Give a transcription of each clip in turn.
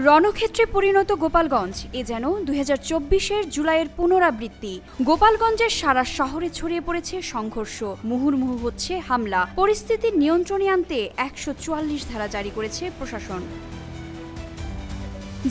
রণক্ষেত্রে পরিণত গোপালগঞ্জ এ যেন 2024-এর জুলাইয়ের পুনরাবৃত্তি। গোপালগঞ্জের সারা শহরে ছড়িয়ে পড়েছে সংঘর্ষ, মুহুর্মুহু হচ্ছে হামলা। পরিস্থিতি নিয়ন্ত্রণে আনতে 144 ধারা জারি করেছে প্রশাসন।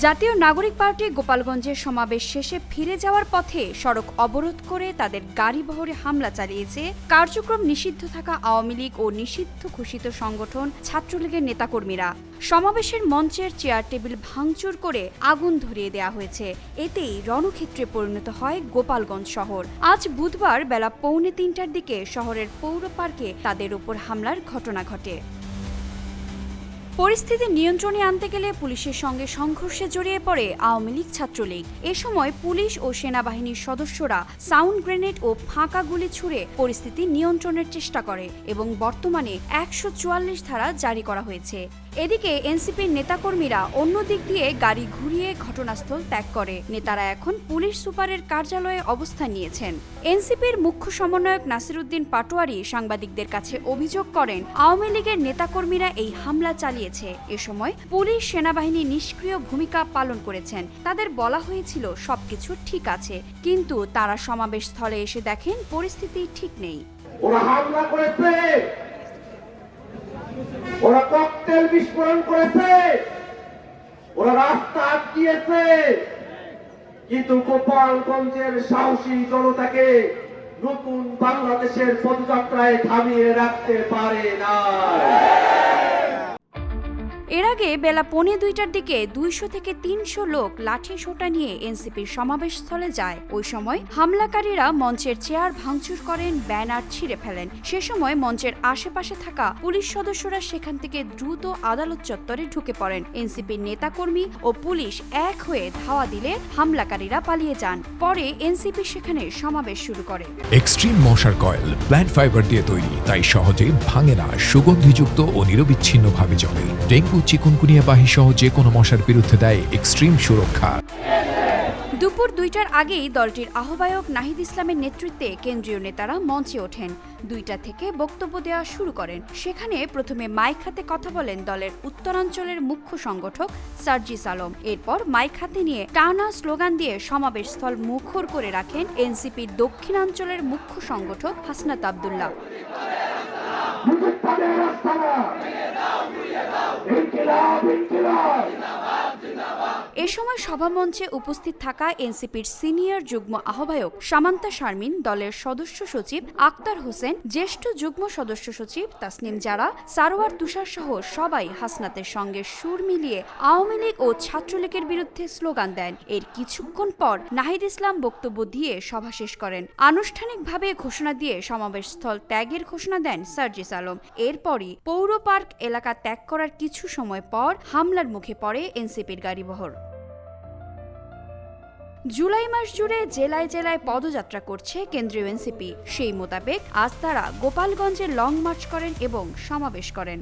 জাতীয় নাগরিক পার্টি গোপালগঞ্জের সমাবেশ শেষে ফিরে যাওয়ার পথে সড়ক অবরোধ করে তাদের গাড়িবহরে হামলা চালিয়েছে। কার্যক্রম নিষিদ্ধ থাকা আওয়ামী লীগ ও নিষিদ্ধ ঘোষিত সংগঠন ছাত্রলীগের নেতাকর্মীরা। সমাবেশের মঞ্চের চেয়ার টেবিল ভাঙচুর করে আগুন ধরিয়ে দেওয়া হয়েছে। এতেই রণক্ষেত্রে পরিণত হয় গোপালগঞ্জ শহর। আজ বুধবার বেলা 2:45টার দিকে শহরের পৌর পার্কে তাদের উপর হামলার ঘটনা ঘটে। পরিস্থিতি নিয়ন্ত্রণে আনতে গেলে পুলিশের সঙ্গে সংঘর্ষে জড়িয়ে পড়ে আওয়ামী লীগ ছাত্রলীগ। এ সময় পুলিশ ও সেনাবাহিনীর সদস্যরা সাউন্ড গ্রেনেড ও ফাঁকা গুলি ছুড়ে পরিস্থিতি নিয়ন্ত্রণের চেষ্টা করে এবং বর্তমানে 144 ধারা জারি করা হয়েছে। এদিকে এনসিপির নেতাকর্মীরা অন্য দিক দিয়ে গাড়ি ঘুরিয়ে ঘটনাস্থল ত্যাগ করে। নেতারা এখন পুলিশ সুপারের কার্যালয়ে অবস্থান নিয়েছেন। এনসিপির মুখ্য সমন্বয়ক নাসিরউদ্দিন পাটোয়ারি সাংবাদিকদের কাছে অভিযোগ করেন, আওয়ামী লীগের নেতাকর্মীরা এই হামলা চালিয়েছে। এ সময় পুলিশ সেনাবাহিনী নিষ্ক্রিয় ভূমিকা পালন করেছেন। তাদের বলা হয়েছিল সবকিছু ঠিক আছে, কিন্তু তারা সমাবেশ স্থলে এসে দেখেন পরিস্থিতি ঠিক নেই। ওরা হামলা করেছে, ওরা ককটেল বিস্ফোরণ করেছে, ওরা রাস্তা আটকিয়েছে, কিন্তু গোপালগঞ্জের সাহসী জনতাকে নতুন বাংলাদেশের পদযাত্রায় থামিয়ে রাখতে পারে না। এর আগে বেলা 2:45টার দিকে 200 থেকে 300 লোক লাঠি সোঁটা নিয়ে এনসিপির সমাবেশস্থলে যায়। ওই সময় হামলাকারীরা মঞ্চের চেয়ার ভাঙচুর করেন, ব্যানার ছিঁড়ে ফেলেন। সে সময় মঞ্চের আশেপাশে থাকা পুলিশ সদস্যরা সেখান থেকে দ্রুত আদালত চত্বরে ঢুকে পড়েন। এনসিপির নেতাকর্মী ও পুলিশ এক হয়ে ধাওয়া দিলে হামলাকারীরা পালিয়ে যান। পরে এনসিপি সেখানে সমাবেশ শুরু করে। এক্সট্রিম মশার কয়েল প্ল্যান্ট ফাইবার দিয়ে তৈরি, তাই সহজে ভাঙে না, সুগন্ধিযুক্ত ও নিরবিচ্ছিন্নভাবে জ্বলে। ডেঙ্গু, চিকুনগুনিয়া বাহি সহ যে কোনো মশার বিরুদ্ধে দেয় এক্সট্রিম সুরক্ষা। দুপুর 2টার আগেই দলটির আহ্বায়ক নাহিদ ইসলামের নেতৃত্বে কেন্দ্রীয় নেতারা মঞ্চে ওঠেন। 2টা থেকে বক্তব্য দেওয়া শুরু করেন। সেখানে প্রথমে মাইক হাতে কথা বলেন দলের উত্তরাঞ্চলের মুখ্য সংগঠক সার্জিস আলম। এরপর মাইক হাতে নিয়ে টানা স্লোগান দিয়ে সমাবেশস্থল মুখর করে রাখেন এনসিপির দক্ষিণাঞ্চলের মুখ্য সংগঠক হাসনাত আব্দুল্লাহ। এ সময় সভামঞ্চে উপস্থিত থাকা এনসিপির সিনিয়র যুগ্ম আহ্বায়ক সামান্তা শারমিন, দলের সদস্য সচিব আক্তার হোসেন, জ্যেষ্ঠ যুগ্ম সদস্য সচিব তাসনিম জারা, সারোয়ার তুষার সহ সবাই হাসনাতের সঙ্গে সুর মিলিয়ে আওয়ামী লীগ ও ছাত্রলীগের বিরুদ্ধে স্লোগান দেন। এর কিছুক্ষণ পর নাহিদ ইসলাম বক্তব্য দিয়ে সভা শেষ করেন। আনুষ্ঠানিকভাবে ঘোষণা দিয়ে সমাবেশস্থল ত্যাগের ঘোষণা দেন সার্জিস আলম। এরপরই পৌর পার্ক এলাকা ত্যাগ করার কিছু সময় পর হামলার মুখে পড়ে এনসিপির গাড়িবহর। জুলাই মাস জুড়ে জেলায় জেলায় পদযাত্রা করছে কেন্দ্রীয় এনসিপি। সেই মোতাবেক আজ তারা গোপালগঞ্জে লং মার্চ করেন এবং সমাবেশ করেন।